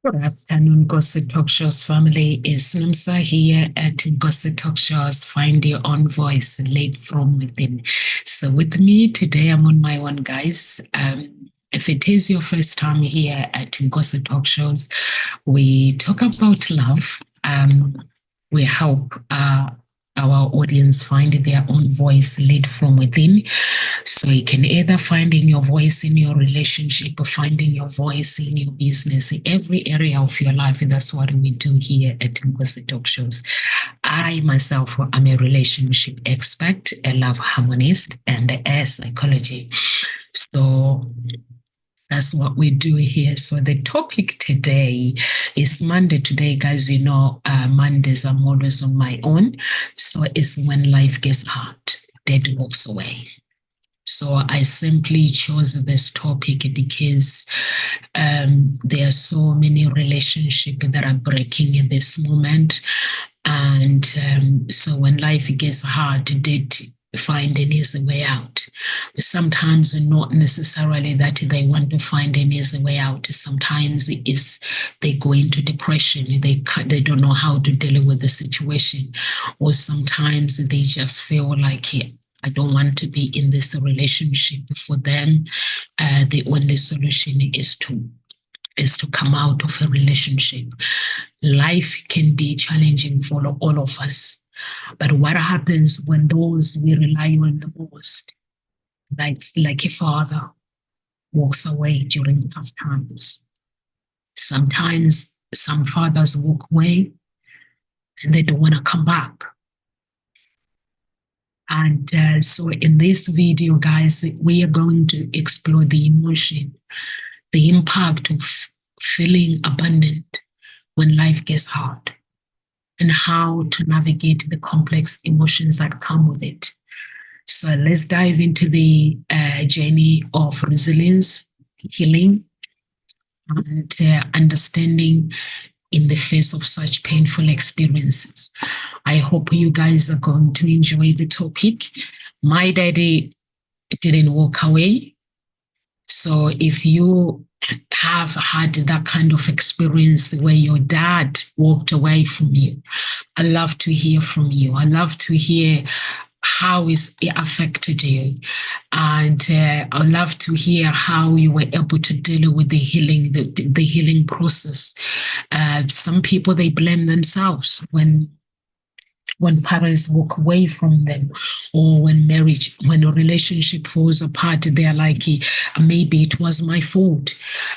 Good afternoon, Gossip Talk Shows family. It's Namsa here at Gossip Talk Shows. Find your own voice led from within. So, with me today, I'm on my own, guys. If it is your first time here at Gossip Talk Shows, we talk about love. We help our audience find their own voice led from within. So you can either finding your voice in your relationship or finding your voice in your business, in every area of your life. And that's what we do here at Ngozi Talk Shows. I myself am a relationship expert, a love harmonist, and a psychology. So that's what we do here. So the topic today is Monday. Today, guys, Mondays I'm always on my own. So it's when life gets hard, dead walks away. So I simply chose this topic because there are so many relationships that are breaking in this moment. And so when life gets hard, did find an easy way out. Sometimes not necessarily that they want to find an easy way out. Sometimes it's they go into depression. They don't know how to deal with the situation, or sometimes they just feel like I don't want to be in this relationship. For them, the only solution is to come out of a relationship. Life can be challenging for all of us. But what happens when those we rely on the most, like a father, walks away during tough times? Sometimes some fathers walk away and they don't want to come back. And so in this video, guys, we are going to explore the emotion, the impact of feeling abandoned when life gets hard, and how to navigate the complex emotions that come with it. So let's dive into the journey of resilience, healing, and understanding in the face of such painful experiences. I hope you guys are going to enjoy the topic. My daddy didn't walk away. So if you have had that kind of experience where your dad walked away from you, I love to hear from you. I love to hear how it affected you. And I'd love to hear how you were able to deal with the healing process. Some people, they blame themselves when parents walk away from them, or when a relationship falls apart, they're like, maybe it was my fault,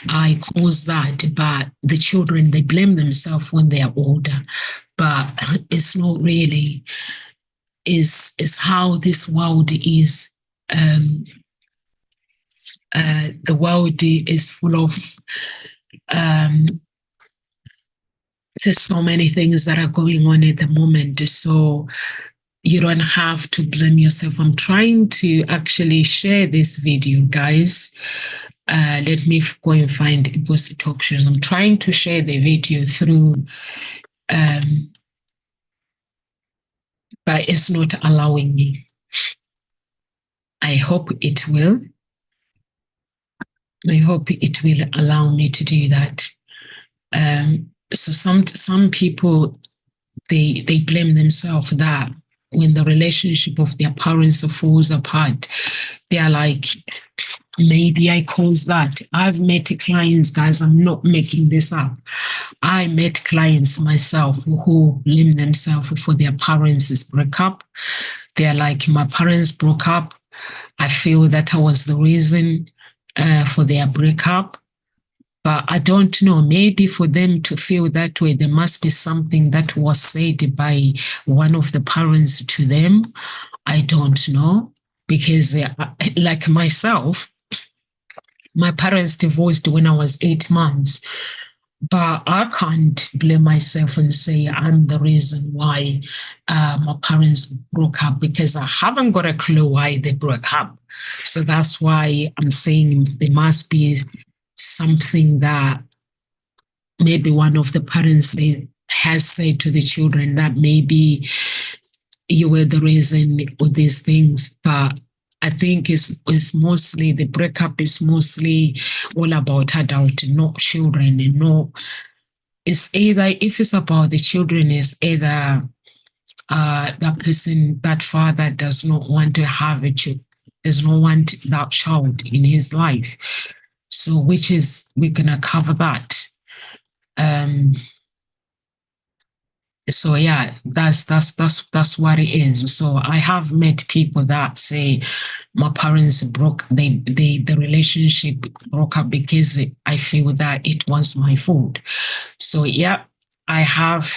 I caused that. But the children, they blame themselves when they are older. But it's not really. Is how this world is. The world is full of there's so many things that are going on at the moment. So you don't have to blame yourself. I'm trying to actually share this video, guys. Let me go and find Gossip Talk Shows. I'm trying to share the video through, but it's not allowing me. I hope it will. I hope it will allow me to do that. So some people, they blame themselves that when the relationship of their parents falls apart, they are like, maybe I caused that. I've met clients, guys, I'm not making this up. I met clients myself who blame themselves for their parents' breakup. They're like, my parents broke up. I feel that I was the reason for their breakup. But I don't know, maybe for them to feel that way, there must be something that was said by one of the parents to them. I don't know, because like myself, my parents divorced when I was 8 months. But I can't blame myself and say I'm the reason why my parents broke up, because I haven't got a clue why they broke up. So that's why I'm saying there must be something that maybe one of the parents has said to the children, that maybe you were the reason for these things. But I think it's mostly, the breakup is mostly all about adult, not children, and not it's either, if it's about the children, it's either that person, that father does not want to have a child, does not want that child in his life. So, which is, we're gonna cover that. So yeah, that's what it is. So I have met people that say my parents broke, the relationship broke up because I feel that it was my fault. So yeah, I have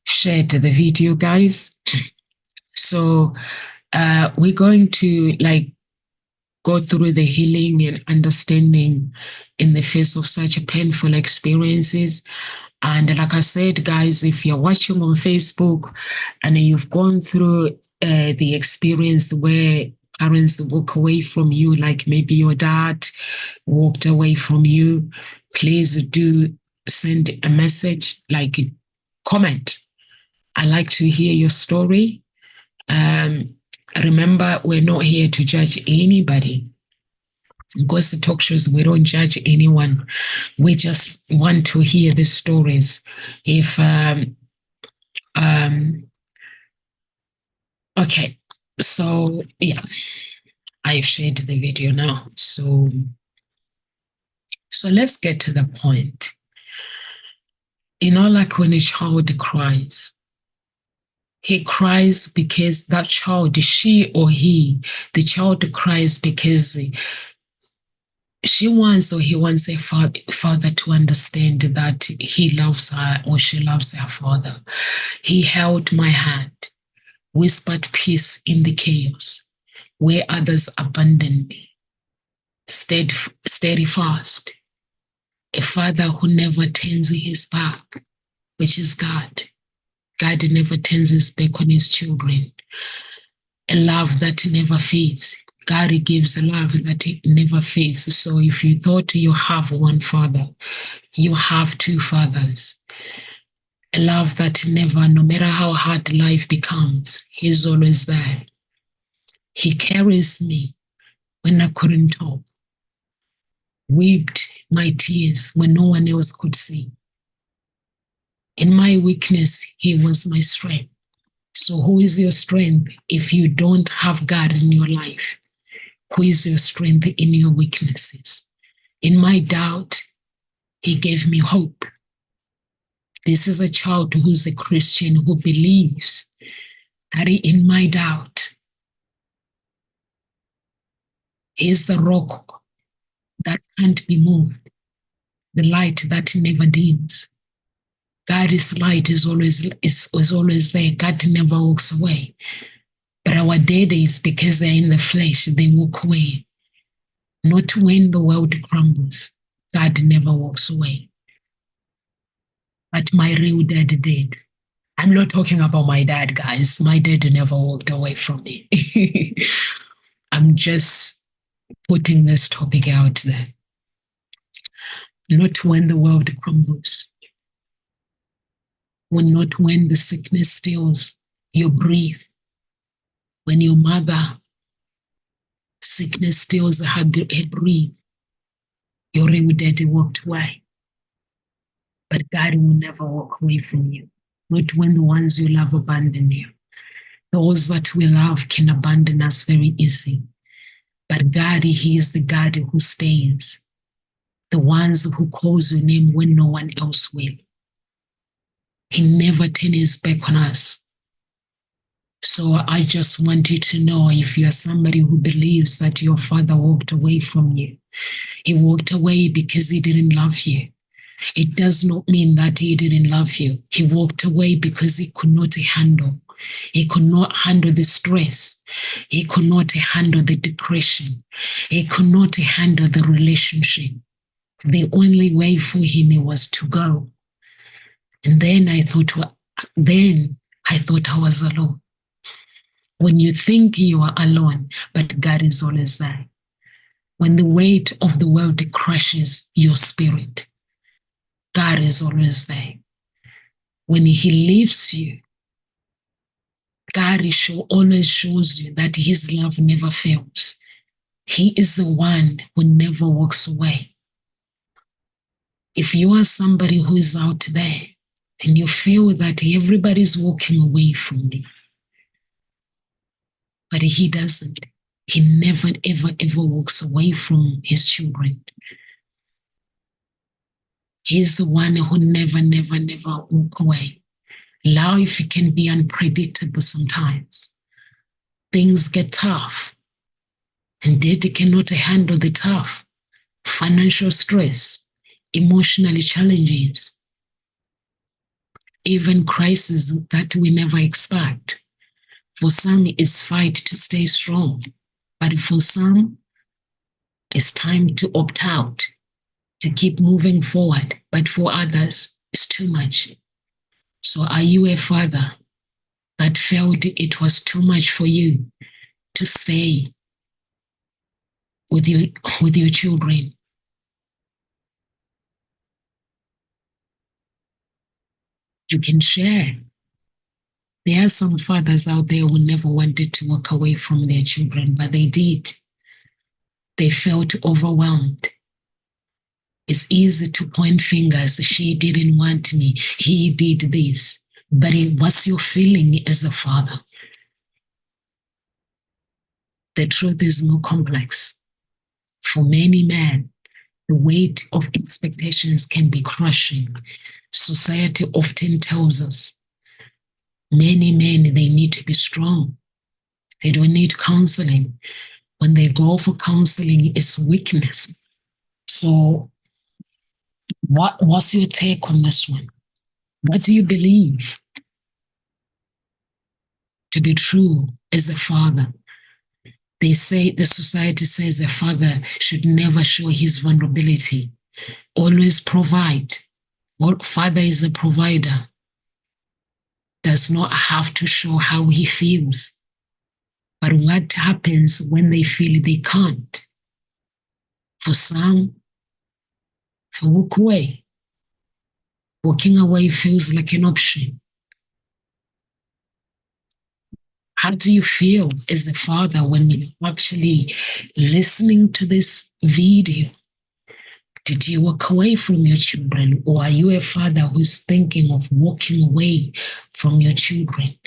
shared the video, guys. So we're going to like go through the healing and understanding in the face of such painful experiences. And like I said, guys, if you're watching on Facebook and you've gone through the experience where parents walk away from you, like maybe your dad walked away from you, please do send a message, like comment. I like to hear your story. Remember, we're not here to judge anybody. Gossip talk shows, we don't judge anyone. We just want to hear the stories. If okay, so yeah, I've shared the video now. So let's get to the point. You know, like when a child cries, he cries because that child, she or he, the child cries because she wants or he wants a father to understand that he loves her or she loves her father. He held my hand, whispered peace in the chaos, where others abandoned me, steadfast. A father who never turns his back, which is God. God never turns his back on his children. A love that never fades. God gives a love that never fades. So if you thought you have one father, you have two fathers. A love that never, no matter how hard life becomes, he's always there. He carries me when I couldn't talk, wept my tears when no one else could see. In my weakness, he was my strength. So who is your strength if you don't have God in your life? Who is your strength in your weaknesses? In my doubt, he gave me hope. This is a child who's a Christian who believes that in my doubt, he is the rock that can't be moved, the light that never dims. God's light is always there. God never walks away. But our dead days, because they're in the flesh, they walk away. Not when the world crumbles. God never walks away. But my real dad did. I'm not talking about my dad, guys. My dad never walked away from me. I'm just putting this topic out there. Not when the world crumbles. Not when the sickness steals your breath. When your mother, sickness steals her breath. Your real daddy walked away. But God will never walk away from you. Not when the ones you love abandon you. Those that we love can abandon us very easy. But God, he is the God who stays. The ones who calls your name when no one else will. He never turns his back on us. So I just want you to know, if you are somebody who believes that your father walked away from you, he walked away because he didn't love you. It does not mean that he didn't love you. He walked away because he could not handle. He could not handle the stress. He could not handle the depression. He could not handle the relationship. The only way for him was to go. And then I thought I was alone. When you think you are alone, but God is always there. When the weight of the world crushes your spirit, God is always there. When he leaves you, God always shows you that his love never fails. He is the one who never walks away. If you are somebody who is out there and you feel that everybody's walking away from you. But he doesn't. He never, ever, ever walks away from his children. He's the one who never, never, never walk away. Life can be unpredictable sometimes. Things get tough, and daddy cannot handle the tough. Financial stress, emotional challenges, even crises that we never expect. For some, it's fight to stay strong, but for some, it's time to opt out, to keep moving forward. But for others, it's too much. So are you a father that felt it was too much for you to stay with your children? You can share. There are some fathers out there who never wanted to walk away from their children, but they did. They felt overwhelmed. It's easy to point fingers. She didn't want me. He did this. But what's your feeling as a father? The truth is more complex. For many men, the weight of expectations can be crushing. Society often tells us many men, they need to be strong. They don't need counseling. When they go for counseling, it's weakness. So what's your take on this one? What do you believe to be true as a father? They say, the society says a father should never show his vulnerability, always provide. Well, father is a provider, does not have to show how he feels. But what happens when they feel they can't? For some, they walk away. Walking away feels like an option. How do you feel as a father when you're actually listening to this video? Did you walk away from your children, or are you a father who's thinking of walking away from your children?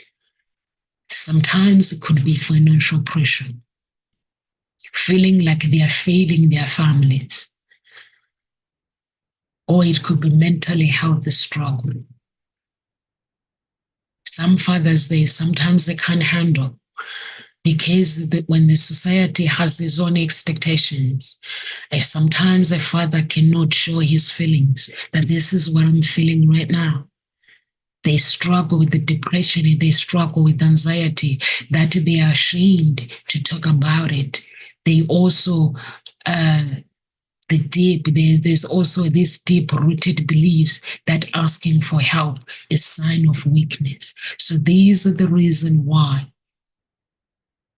Sometimes it could be financial pressure, feeling like they are failing their families, or it could be mentally health struggle. Some fathers, sometimes they can't handle, because when the society has its own expectations, sometimes a father cannot show his feelings, that this is what I'm feeling right now. They struggle with the depression, they struggle with anxiety, that they are ashamed to talk about it. They also, there's also this deep-rooted beliefs that asking for help is a sign of weakness. So these are the reason why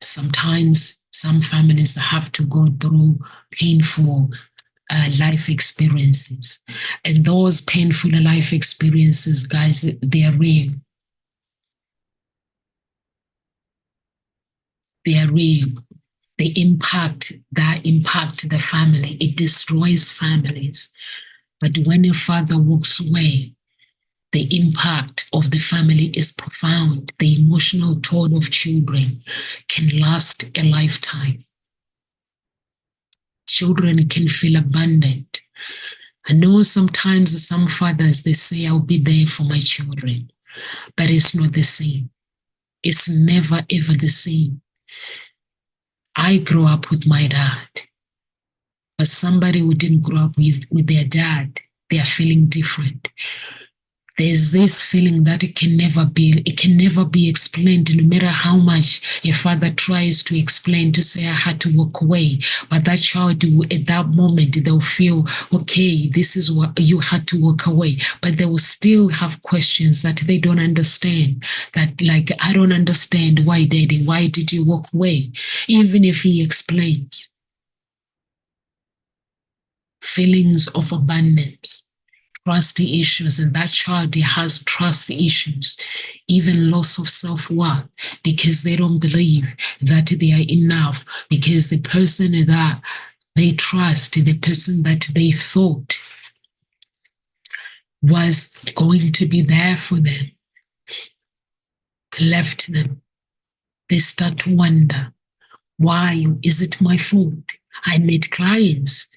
sometimes some families have to go through painful life experiences. And those painful life experiences, guys, they are real. They are real. They impact the family. It destroys families. But when a father walks away, the impact of the family is profound. The emotional toll of children can last a lifetime. Children can feel abandoned. I know sometimes some fathers, they say, I'll be there for my children, but it's not the same. It's never, ever the same. I grew up with my dad, but somebody who didn't grow up with their dad, they are feeling different. There's this feeling that it can never be explained, no matter how much a father tries to explain, to say, I had to walk away. But that child, at that moment, they'll feel, okay, this is what you had to walk away. But they will still have questions that they don't understand. That, like, I don't understand why, Daddy, why did you walk away? Even if he explains. Feelings of abundance, trust issues, and that child has trust issues, even loss of self-worth, because they don't believe that they are enough, because the person that they trust, the person that they thought was going to be there for them, left them. They start to wonder, why is it my fault? I met clients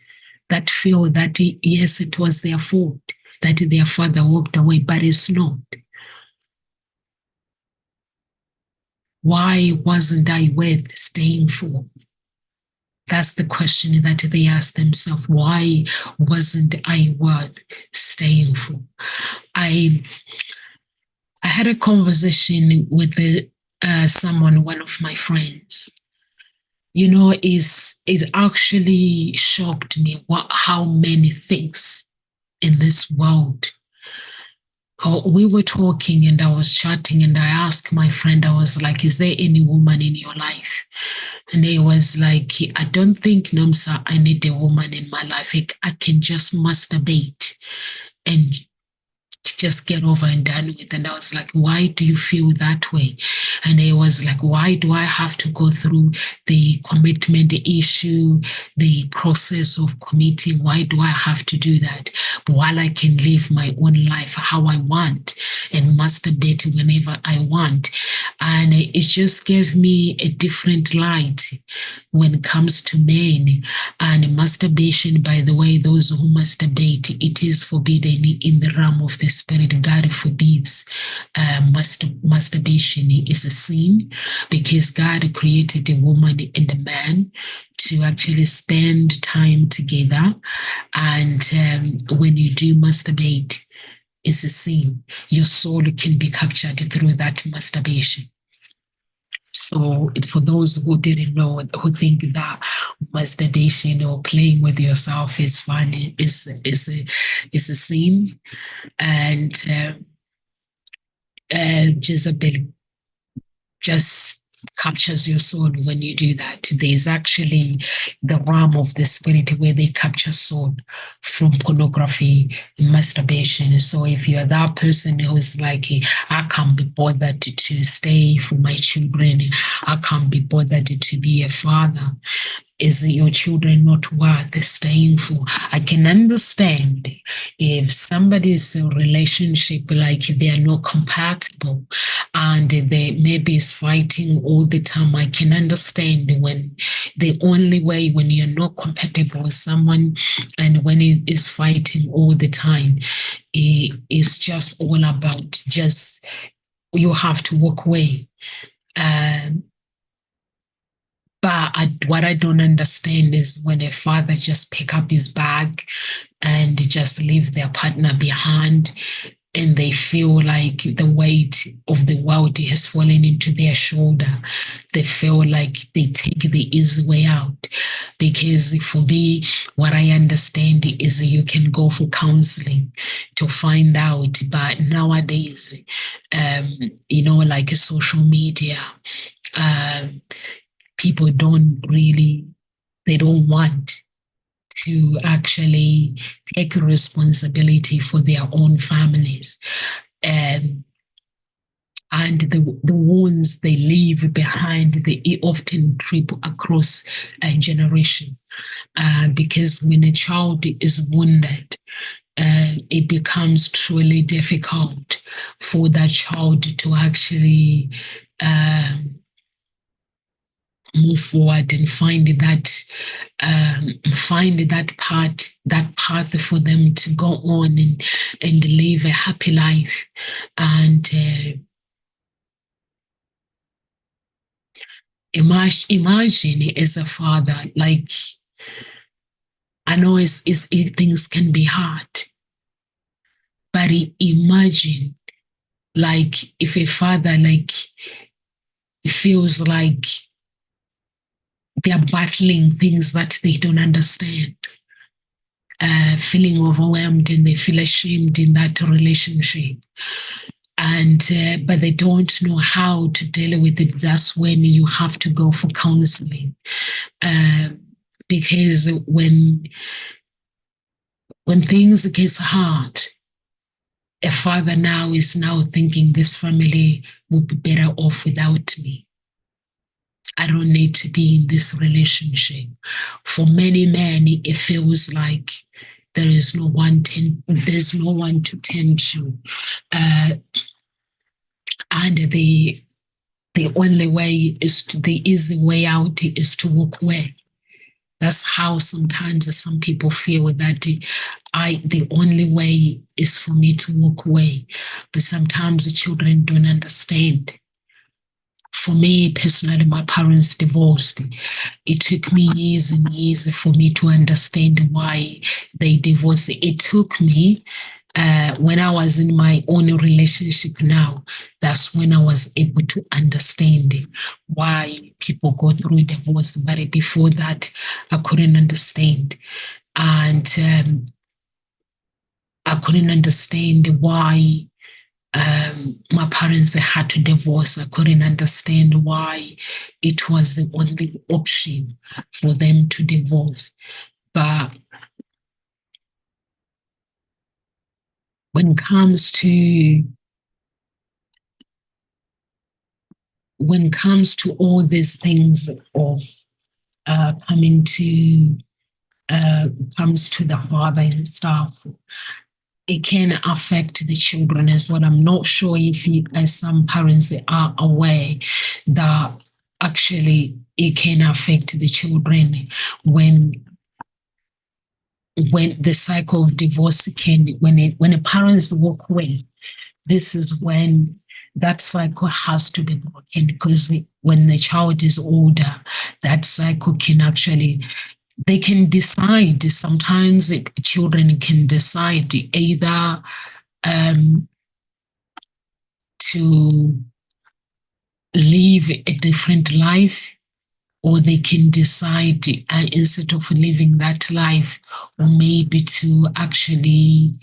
that feel that, yes, it was their fault, that their father walked away, but it's not. Why wasn't I worth staying for? That's the question that they ask themselves. Why wasn't I worth staying for? I had a conversation with someone, one of my friends. You know, is actually shocked me how many things in this world. We were talking and I was chatting and I asked my friend, I was like, is there any woman in your life? And he was like, I don't think, Nomsa, I need a woman in my life. I can just masturbate and just get over and done with. And I was like, why do you feel that way? And he was like, why do I have to go through the commitment issue, the process of committing? Why do I have to do that? But while I can live my own life how I want and masturbate whenever I want. And it just gave me a different light when it comes to men. And masturbation, by the way, those who masturbate, it is forbidden in the realm of the spirit. God forbids masturbation is a sin, because God created a woman and a man to actually spend time together. And when you do masturbate, it's a sin. Your soul can be captured through that masturbation. So for those who didn't know, who think that masturbation or playing with yourself is fun, is a sin. And Jezebel just captures your soul when you do that. There's actually the realm of the spirit where they capture soul from pornography and masturbation. So if you're that person who's like, I can't be bothered to stay for my children, I can't be bothered to be a father, is your children not worth staying for? I can understand if somebody's relationship, like they are not compatible and they maybe is fighting all the time. I can understand when the only way when you're not compatible with someone and when it is fighting all the time, it is just all about just, you have to walk away. But what I don't understand is when a father just pick up his bag and just leave their partner behind, and they feel like the weight of the world has fallen into their shoulder. They feel like they take the easy way out. Because for me, what I understand is you can go for counseling to find out. But nowadays, like social media, people they don't want to actually take responsibility for their own families. And the wounds they leave behind, they often trip across a generation. Because when a child is wounded, it becomes truly difficult for that child to actually move forward and find that path for them to go on and live a happy life. And imagine as a father, like, I know things can be hard, but imagine like if a father like feels like they are battling things that they don't understand, feeling overwhelmed, and they feel ashamed in that relationship. And but they don't know how to deal with it. That's when you have to go for counseling, because when things get hard, a father is now thinking this family would be better off without me. I don't need to be in this relationship. For many men, it feels like there's no one to tend to. And the only way the easy way out is to walk away. That's how sometimes some people feel that the only way is for me to walk away. But sometimes the children don't understand. For me personally, my parents divorced. It took me years and years for me to understand why they divorced. It took me when I was in my own relationship now, that's when I was able to understand why people go through divorce. But before that, I couldn't understand. And I couldn't understand why my parents had to divorce. I couldn't understand why it was the only option for them to divorce. But when it comes to all these things of comes to the father and stuff, it can affect the children as well. I'm not sure if as some parents are aware that actually it can affect the children when the cycle of divorce when a parents walk away. This is when that cycle has to be broken, because when the child is older, that cycle can actually, they can decide. Sometimes children can decide either to live a different life, or they can decide instead of living that life, or maybe to actually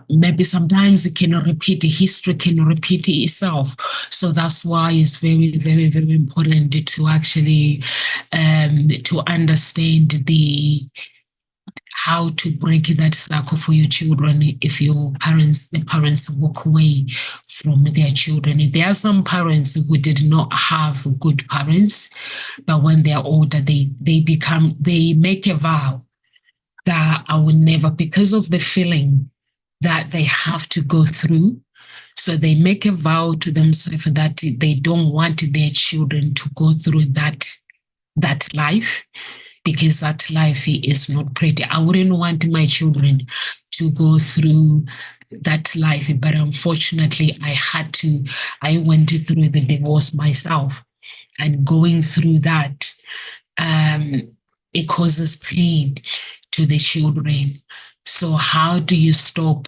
maybe sometimes it can repeat, history can repeat itself. So that's why it's very, very, very important to actually to understand how to break that cycle for your children if the parents walk away from their children. There are some parents who did not have good parents, but when they're older, they make a vow that I will never, because of the feeling that they have to go through. So they make a vow to themselves that they don't want their children to go through that life, because that life is not pretty. I wouldn't want my children to go through that life, but unfortunately I went through the divorce myself, and going through that, it causes pain to the children. So how do you stop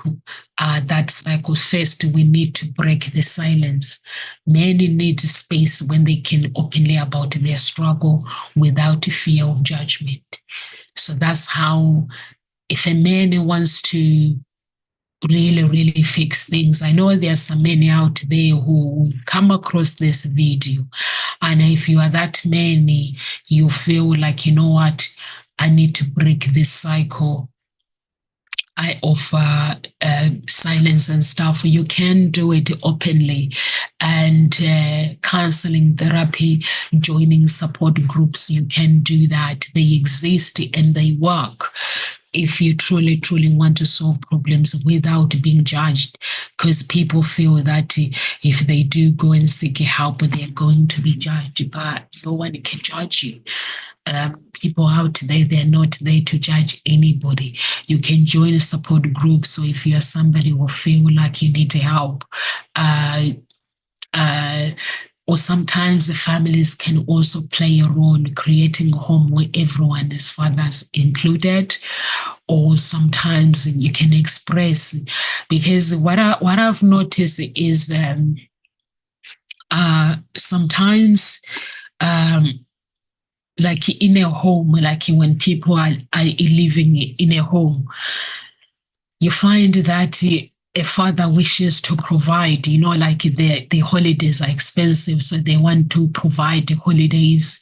that cycle? First, we need to break the silence. Many need space when they can openly about their struggle without fear of judgment. So that's how, if a man wants to really, really fix things. I know there's so many out there who come across this video, and if you are that many, you feel like, you know what, I need to break this cycle. I offer silence and stuff. You can do it openly, and counseling, therapy, joining support groups. You can do that. They exist and they work if you truly, truly want to solve problems without being judged, because people feel that if they do go and seek help, they're going to be judged, but no one can judge you. People out there, they're not there to judge anybody. You can join a support group. So if you are somebody who feel like you need help, or sometimes the families can also play a role in creating a home where everyone is fathers included. Or sometimes you can express, because what I've noticed is sometimes like in a home, like when people are living in a home, you find that a father wishes to provide, like the holidays are expensive, so they want to provide the holidays,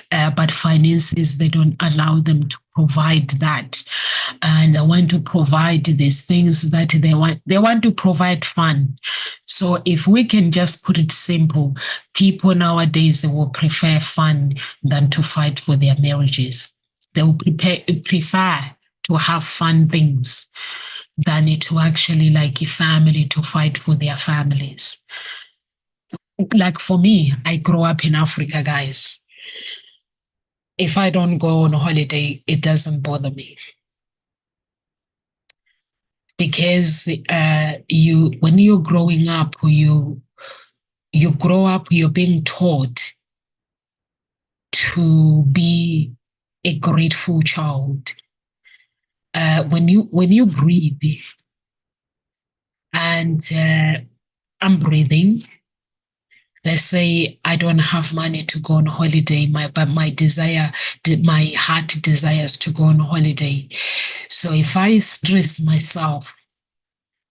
but finances, they don't allow them to provide that. And they want to provide these things that they want to provide fun. So if we can just put it simple, people nowadays will prefer fun than to fight for their marriages. They will prefer to have fun things than to actually like a family to fight for their families. Like for me, I grew up in Africa, guys. If I don't go on holiday, it doesn't bother me because when you're growing up, you grow up, you're being taught to be a grateful child. When you breathe and I'm breathing, let's say I don't have money to go on holiday, but my heart desires to go on holiday. So if I stress myself,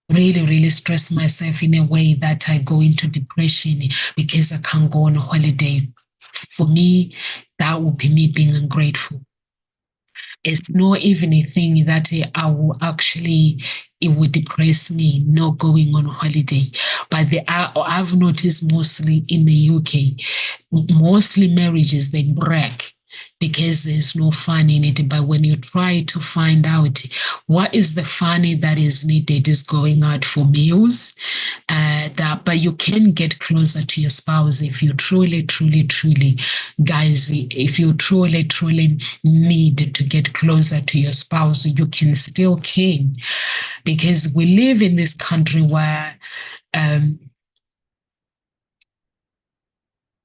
really stress myself in a way that I go into depression because I can't go on a holiday, for me, that would be me being ungrateful. It's not even a thing that I will actually, it would depress me not going on holiday. But I've noticed mostly in the UK, mostly marriages, they break because there's no fun in it. But when you try to find out what is the fun that is needed, is going out for meals. But you can get closer to your spouse if you truly, guys, if you truly need to get closer to your spouse, you can still can, because we live in this country where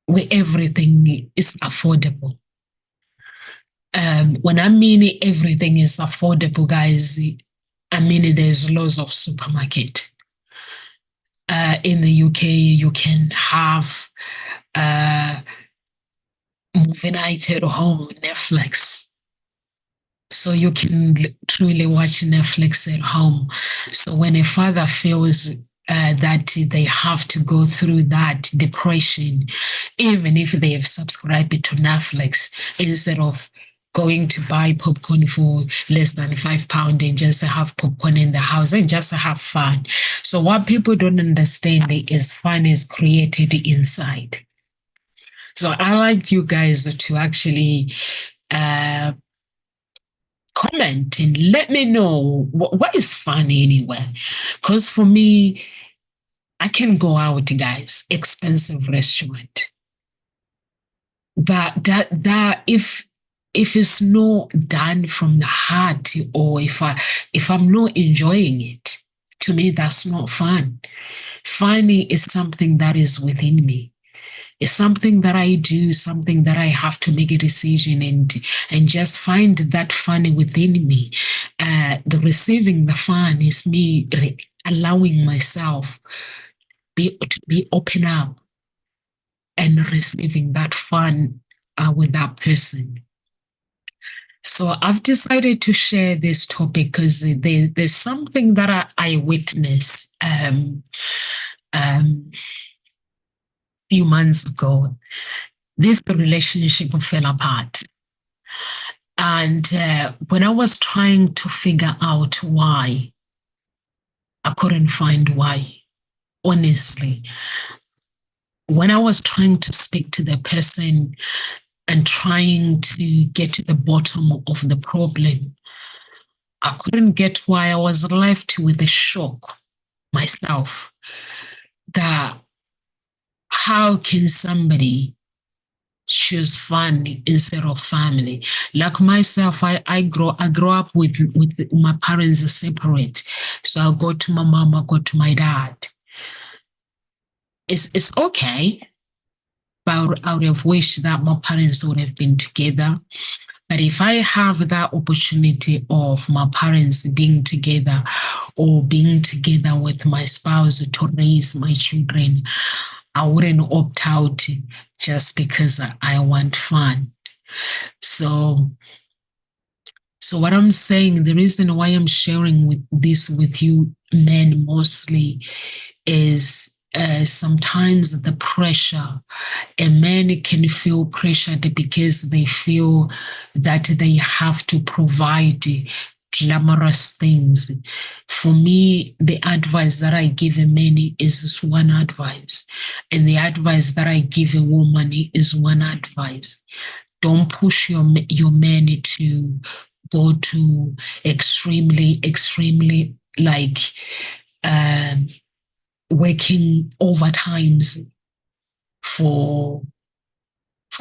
everything is affordable. When I mean everything is affordable, guys, I mean there's lots of supermarket. In the UK, you can have movie night at home, Netflix. So you can truly watch Netflix at home. So when a father feels that they have to go through that depression, even if they have subscribed to Netflix, instead of going to buy popcorn for less than £5 and just have popcorn in the house and just have fun. So what people don't understand is fun is created inside. So I like you guys to actually comment and let me know what is fun anyway. Because for me, I can go out, guys, expensive restaurant. But that if it's not done from the heart, or if I'm not enjoying it, to me that's not fun. Fun is something that is within me. It's something that I do, something that I have to make a decision and just find that fun within me. The receiving the fun is me allowing myself to be open up and receiving that fun with that person. So I've decided to share this topic because there's something that I witnessed few months ago. This relationship fell apart. And when I was trying to figure out why, I couldn't find why, honestly. When I was trying to speak to the person and trying to get to the bottom of the problem, I couldn't get why. I was left with a shock myself that how can somebody choose fun instead of family? Like myself, I grew up with my parents separate. So I go to my mom, I go to my dad. It's okay, but I would have wished that my parents would have been together. But if I have that opportunity of my parents being together or being together with my spouse to raise my children, I wouldn't opt out just because I want fun. So what I'm saying, the reason why I'm sharing this with you men mostly is sometimes the pressure. A man can feel pressured because they feel that they have to provide glamorous things. For me, the advice that I give a man is one advice, and the advice that I give a woman is one advice. Don't push your men to go to extremely like working overtimes for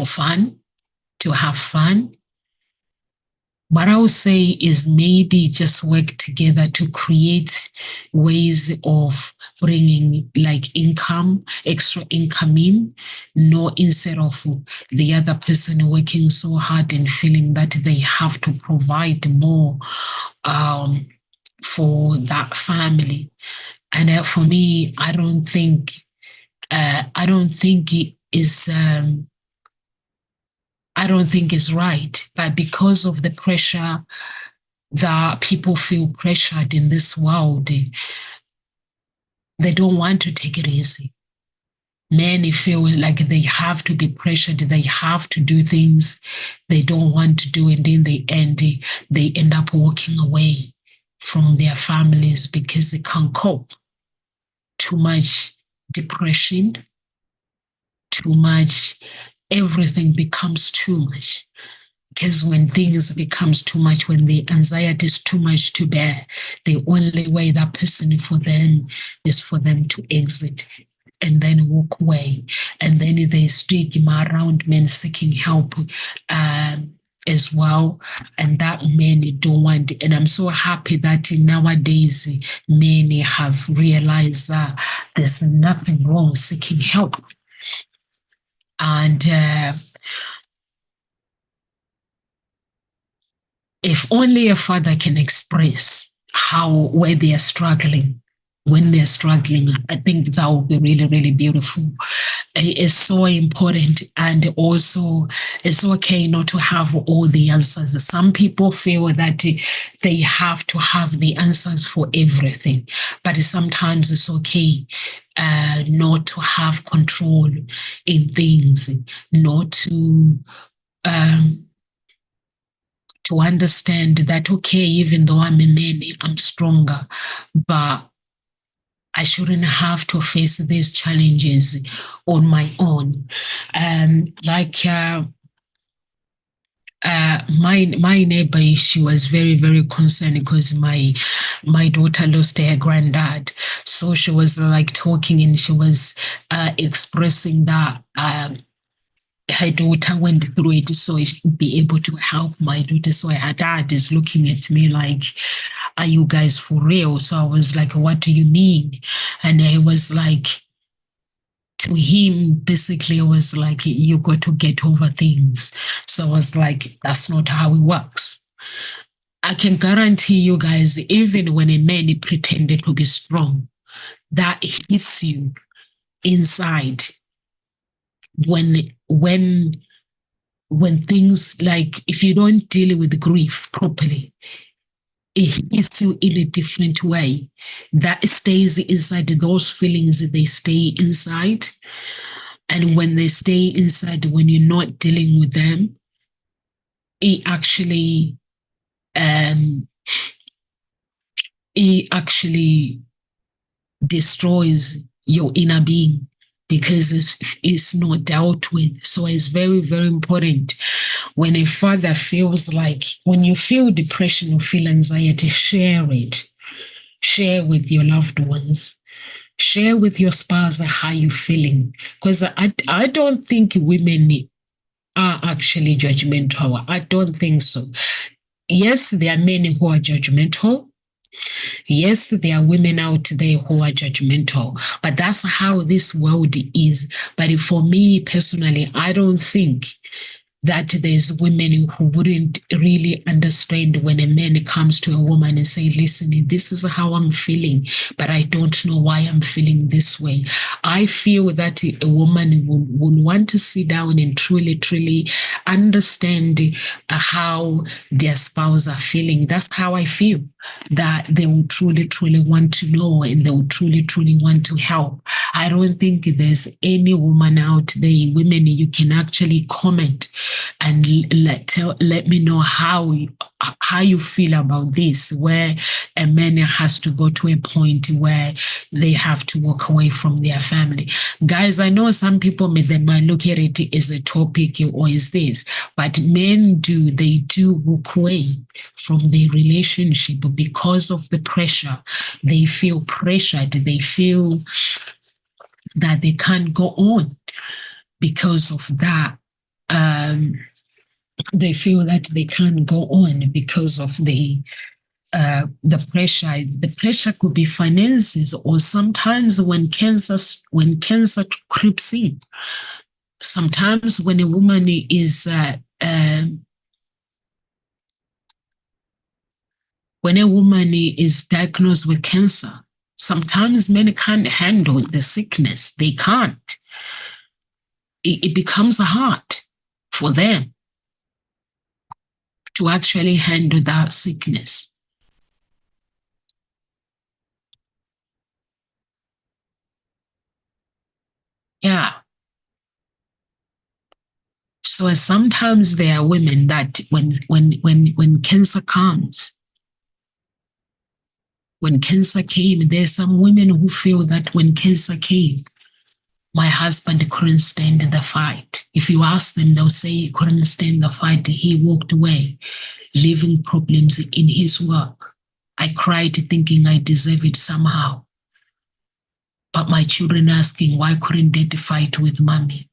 fun, to have fun. What I would say is maybe just work together to create ways of bringing like income, extra income in, no, instead of the other person working so hard and feeling that they have to provide more for that family. And for me, I don't think it is. I don't think it's right, but because of the pressure that people feel pressured in this world, they don't want to take it easy. Many feel like they have to be pressured, they have to do things they don't want to do, and in the end, they end up walking away from their families because they can't cope. Too much depression, too much, everything becomes too much. Because when things becomes too much, when the anxiety is too much to bear, the only way that person for them is for them to exit and then walk away. And then there's stigma around men seeking help as well. And that men don't want. And I'm so happy that nowadays many have realized that there's nothing wrong seeking help. And if only a father can express where they are struggling, when they're struggling, I think that would be really, really beautiful. It's so important. And also, it's okay not to have all the answers. Some people feel that they have to have the answers for everything, but sometimes it's okay not to have control in things, not to understand that, okay, even though I'm a man, I'm stronger, but I shouldn't have to face these challenges on my own. My neighbor, she was very, very concerned because my daughter lost her granddad. So she was like talking and she was expressing that her daughter went through it, so I should be able to help my daughter. So her dad is looking at me like, are you guys for real? So I was like, what do you mean? And I was like, to him, basically, it was like, you got to get over things. So I was like, that's not how it works. I can guarantee you guys, even when a man pretended to be strong, that hits you inside when things, like, if you don't deal with grief properly, it hits you in a different way. That stays inside. Those feelings, they stay inside. And when they stay inside, when you're not dealing with them, it actually destroys your inner being because it's not dealt with. So it's very, very important when a father feels like, when you feel depression or feel anxiety, share it. Share with your loved ones. Share with your spouse how you're feeling. Because I don't think women are actually judgmental. I don't think so. Yes, there are men who are judgmental. Yes, there are women out there who are judgmental, but that's how this world is. But for me personally, I don't think that there's women who wouldn't really understand when a man comes to a woman and say, listen, this is how I'm feeling, but I don't know why I'm feeling this way. I feel that a woman will want to sit down and truly understand how their spouse are feeling. That's how I feel, that they will truly want to know, and they will truly want to help. I don't think there's any woman out there, women, you can actually comment and let me know how you feel about this, where a man has to go to a point where they have to walk away from their family. Guys, I know some people they might look at it as a topic or is this, but men they do walk away from their relationship because of the pressure. They feel pressured. They feel that they can't go on because of that. They feel that they can't go on because of the pressure. The pressure could be finances, or sometimes when cancer creeps in. Sometimes when a woman is diagnosed with cancer, sometimes men can't handle the sickness. They can't. It becomes hard for them to actually handle that sickness. Yeah. So sometimes there are women that when cancer comes, when cancer came, there's some women who feel that when cancer came, my husband couldn't stand the fight. If you ask them, they'll say he couldn't stand the fight. He walked away, leaving problems in his work. I cried thinking I deserve it somehow. But my children asking, why couldn't Daddy fight with mommy?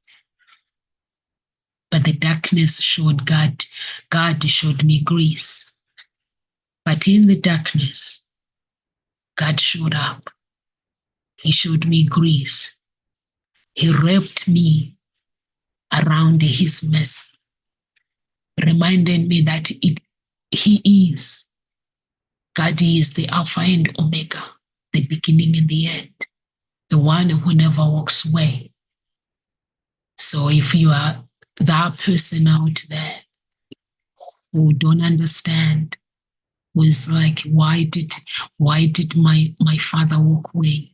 But the darkness showed God. God showed me grace. But in the darkness, God showed up. He showed me grace. He wrapped me around his mercy, reminding me that he is. God is the Alpha and Omega, the beginning and the end, the one who never walks away. So if you are that person out there who don't understand, who is like, why did my father walk away?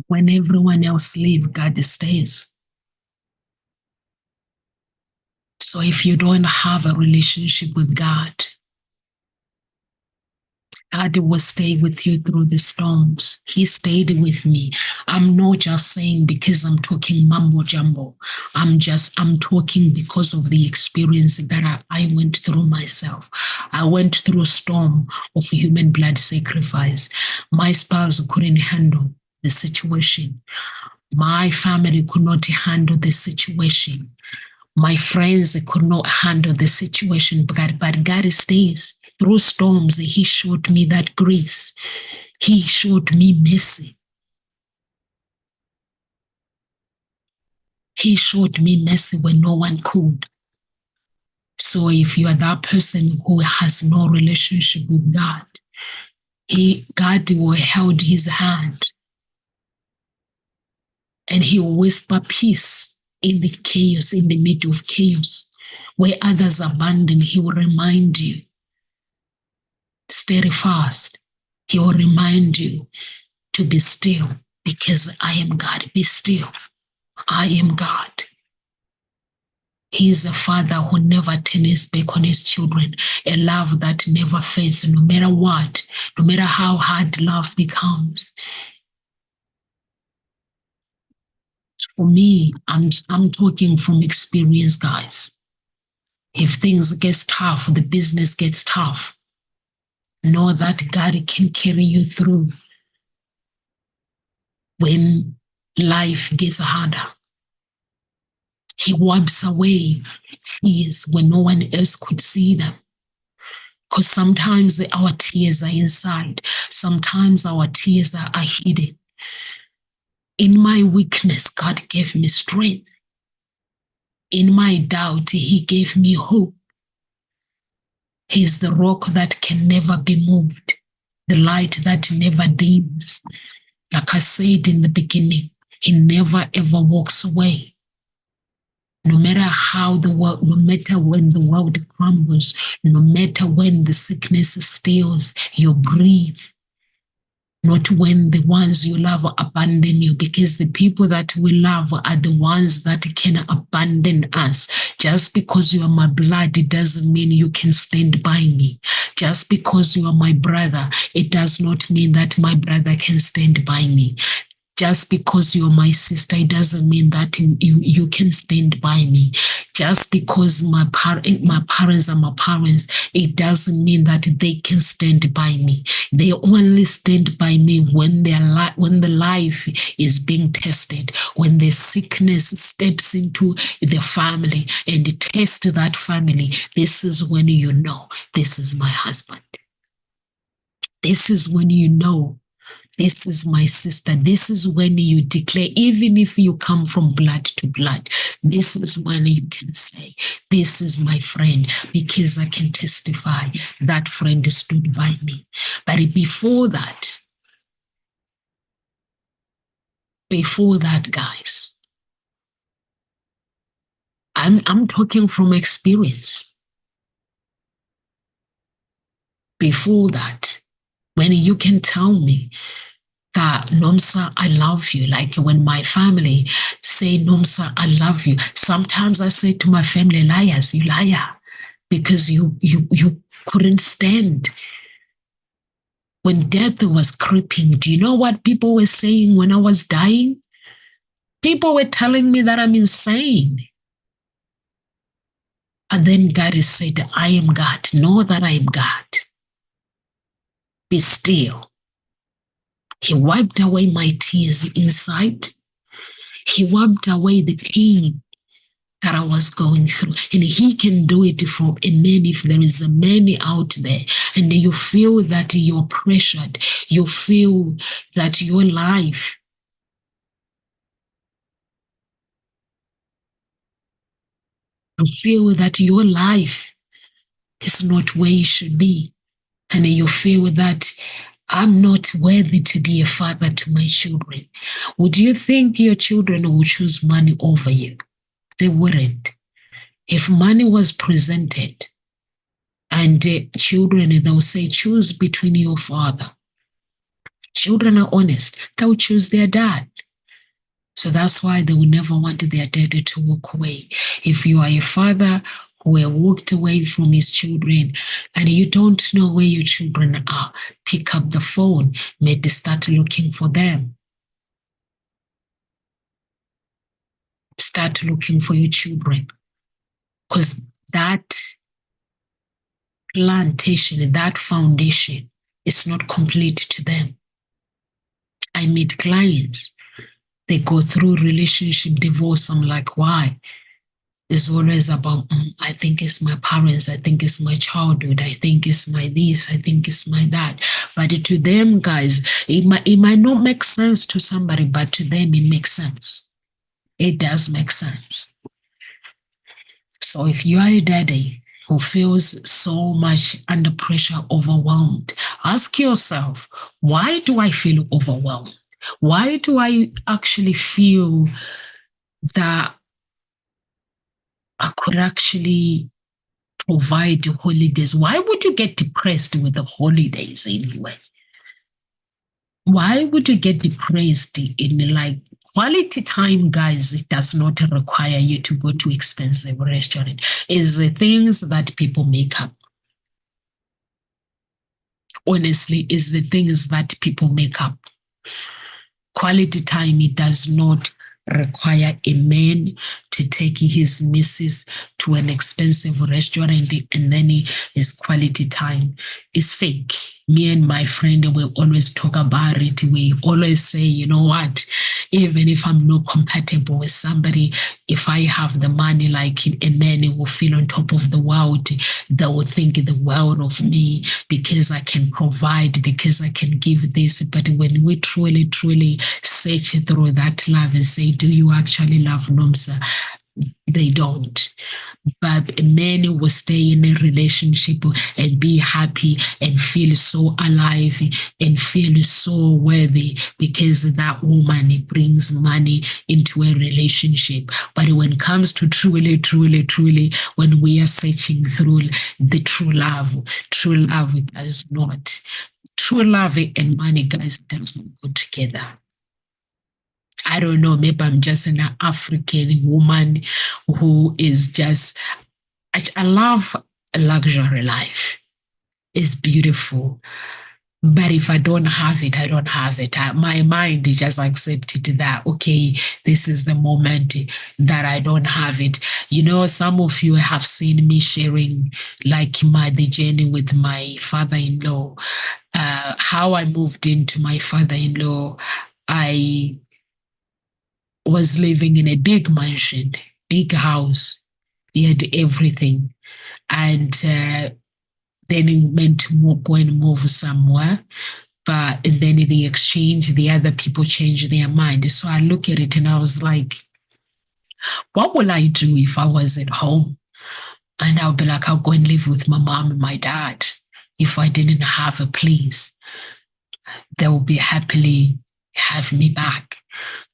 When everyone else leaves, God stays. So if you don't have a relationship with God, God will stay with you through the storms. He stayed with me. I'm not just saying because I'm talking mumbo jumbo. I'm talking because of the experience that I went through myself. I went through a storm of human blood sacrifice. My spouse couldn't handle the situation. My family could not handle the situation. My friends could not handle the situation, but God stays. Through storms, he showed me that grace. He showed me mercy. He showed me mercy when no one could. So if you are that person who has no relationship with God, God will hold his hand and he will whisper peace in the chaos, in the middle of chaos. Where others abandon, he will remind you. Stay fast. He will remind you to be still because I am God. Be still. I am God. He is a father who never turns his back on his children, a love that never fades, no matter what, no matter how hard love becomes. For me, I'm talking from experience, guys. If things get tough, the business gets tough, know that God can carry you through when life gets harder. He wipes away tears when no one else could see them. Because sometimes our tears are inside. Sometimes our tears are hidden. In my weakness, God gave me strength. In my doubt, he gave me hope. He's the rock that can never be moved, the light that never dims. Like I said in the beginning, he never ever walks away. No matter how the world, no matter when the world crumbles, no matter when the sickness steals your breath, not when the ones you love abandon you, because the people that we love are the ones that can abandon us. Just because you are my blood, it doesn't mean you can stand by me. Just because you are my brother, it does not mean that my brother can stand by me. Just because you're my sister, it doesn't mean that you can stand by me. Just because my parents are my parents, it doesn't mean that they can stand by me. They only stand by me when when the life is being tested, when the sickness steps into the family and tests that family. This is when you know this is my husband. This is when you know this is my sister. This is when you declare, even if you come from blood to blood, this is when you can say, this is my friend, because I can testify that friend stood by me. But before that, guys, I'm talking from experience. Before that, when you can tell me that, Nomsa, I love you. Like when my family say, Nomsa, I love you. Sometimes I say to my family, liars, you liar, because you couldn't stand. When death was creeping, do you know what people were saying when I was dying? People were telling me that I'm insane. And then God said, I am God. Know that I am God. Be still. He wiped away my tears inside. He wiped away the pain that I was going through. And he can do it for a man. If there is a man out there and you feel that you're pressured, you feel that your life is not where it should be, and you feel that I'm not worthy to be a father to my children, would you think your children would choose money over you? They wouldn't. If money was presented and children, they'll say, choose between your father. Children are honest. They'll choose their dad. So that's why they will never want their dad to walk away. If you are a father who walked away from his children and you don't know where your children are, pick up the phone, maybe start looking for them. Start looking for your children. Because that plantation, that foundation is not complete to them. I meet clients, they go through relationship divorce. I'm like, why? It's always about, I think it's my parents, I think it's my childhood, I think it's my this, I think it's my that. But to them, guys, it might not make sense to somebody, but to them it makes sense. It does make sense. So if you are a daddy who feels so much under pressure, overwhelmed, ask yourself, why do I feel overwhelmed? Why do I actually feel that I could actually provide the holidays? Why would you get depressed with the holidays anyway? Why would you get depressed in like quality time, guys? It does not require you to go to expensive restaurant. It's the things that people make up. Honestly, it's the things that people make up. Quality time, it does not require a man to take his missus to an expensive restaurant and then his quality time is fake. Me and my friend will always talk about it. We always say, you know what, even if I'm not compatible with somebody, if I have the money, like a man who will feel on top of the world, they will think the world of me because I can provide, because I can give this. But when we truly, truly search through that love and say, do you actually love Nomsa? They don't. but men will stay in a relationship and be happy and feel so alive and feel so worthy because that woman brings money into a relationship. But when it comes to truly, truly, truly, when we are searching through the true love does not. True love and money, guys, does not go together. I don't know, maybe I'm just an African woman who is just, I love a luxury life. It's beautiful. But if I don't have it, I don't have it. My mind just accepted that, okay, this is the moment that I don't have it. You know, some of you have seen me sharing like the journey with my father-in-law, how I moved into my father-in-law. I was living in a big mansion, big house. He had everything. And then he meant to go and move somewhere. But and then in the exchange, the other people changed their mind. So I look at it and I was like, what will I do if I was at home? And I'll be like, I'll go and live with my mom and my dad. If I didn't have a place, they will be happily have me back.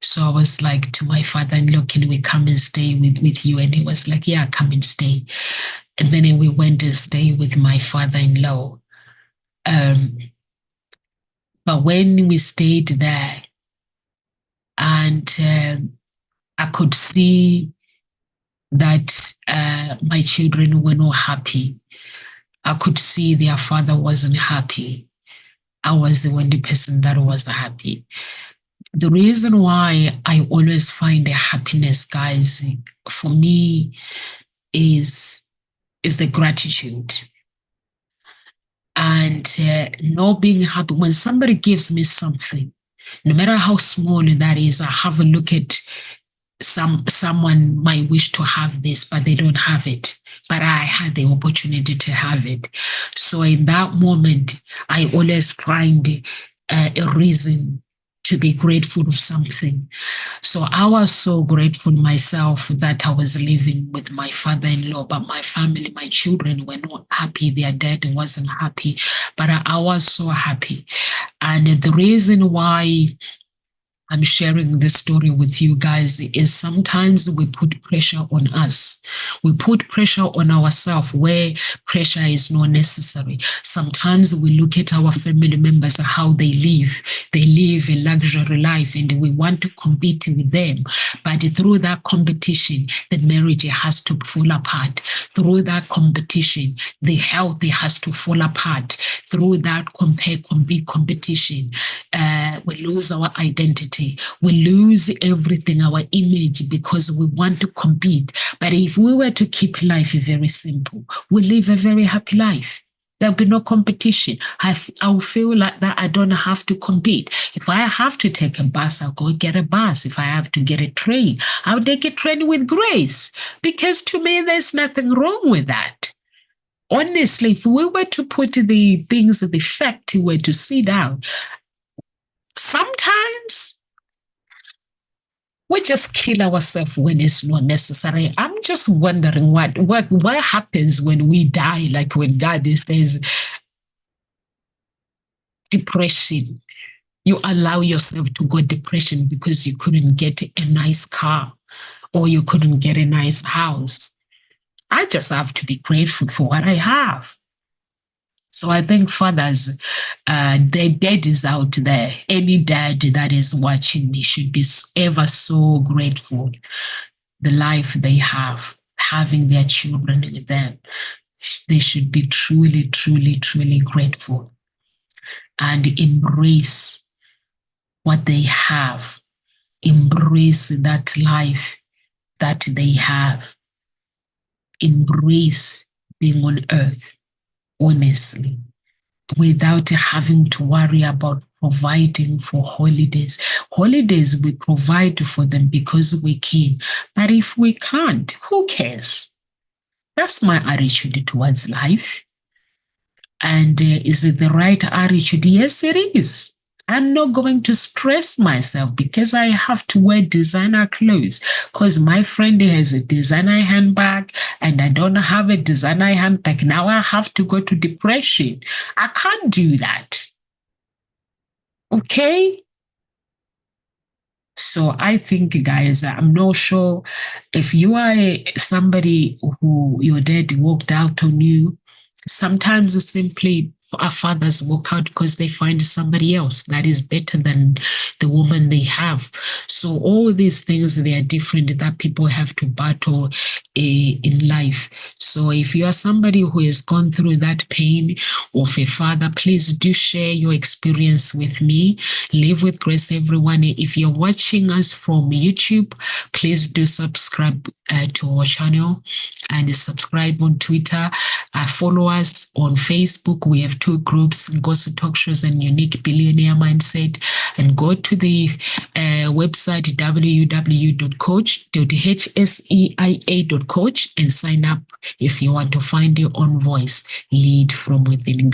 So I was like to my father-in-law, can we come and stay with you? And he was like, yeah, come and stay. And then we went to stay with my father-in-law. But when we stayed there, and I could see that my children were not happy. I could see their father wasn't happy. I was the only person that was happy. The reason why I always find the happiness, guys, for me is the gratitude. And not being happy when somebody gives me something, no matter how small that is, I have a look at someone might wish to have this, but they don't have it. But I had the opportunity to have it. So in that moment, I always find a reason to be grateful of something. So I was so grateful myself that I was living with my father-in-law, but my family, my children were not happy. Their dad wasn't happy, but I was so happy. And the reason why I'm sharing this story with you guys is sometimes we put pressure on us. We put pressure on ourselves where pressure is not necessary. Sometimes we look at our family members, how they live. They live a luxury life and we want to compete with them. But through that competition, the marriage has to fall apart. Through that competition, the health has to fall apart. Through that competition, we lose our identity. We lose everything, our image, because we want to compete. But if we were to keep life very simple, we live a very happy life. There'll be no competition. I'll feel like that I don't have to compete. If I have to take a bus, I'll go get a bus. If I have to get a train, I'll take a train with grace. Because to me, there's nothing wrong with that. Honestly, if we were to put the things, the fact were to sit down, sometimes we just kill ourselves when it's not necessary. I'm just wondering what happens when we die, like when God says depression. You allow yourself to go depression because you couldn't get a nice car or you couldn't get a nice house. I just have to be grateful for what I have. So I think fathers, their dad is out there. Any dad that is watching me should be ever so grateful the life they have, having their children with them. They should be truly, truly, truly grateful and embrace what they have. Embrace that life that they have. Embrace being on earth. Honestly, without having to worry about providing for holidays. Holidays, we provide for them because we can. But if we can't, who cares? That's my attitude towards life. And is it the right attitude? Yes, it is. I'm not going to stress myself because I have to wear designer clothes because my friend has a designer handbag and I don't have a designer handbag. Now I have to go to depression. I can't do that. Okay? So I think, guys, I'm not sure if you are somebody who your dad walked out on you. Sometimes it's simply our fathers walk out because they find somebody else that is better than the woman they have. So all these things, they are different that people have to battle in life. So if you are somebody who has gone through that pain of a father, please do share your experience with me. Live with Grace, everyone. If you're watching us from YouTube, please do subscribe to our channel and subscribe on Twitter. Follow us on Facebook. We have 2 groups, Ngozi Talk Shows and Unique Billionaire Mindset. And go to the website www.hseia.coach and sign up if you want to find your own voice, lead from within.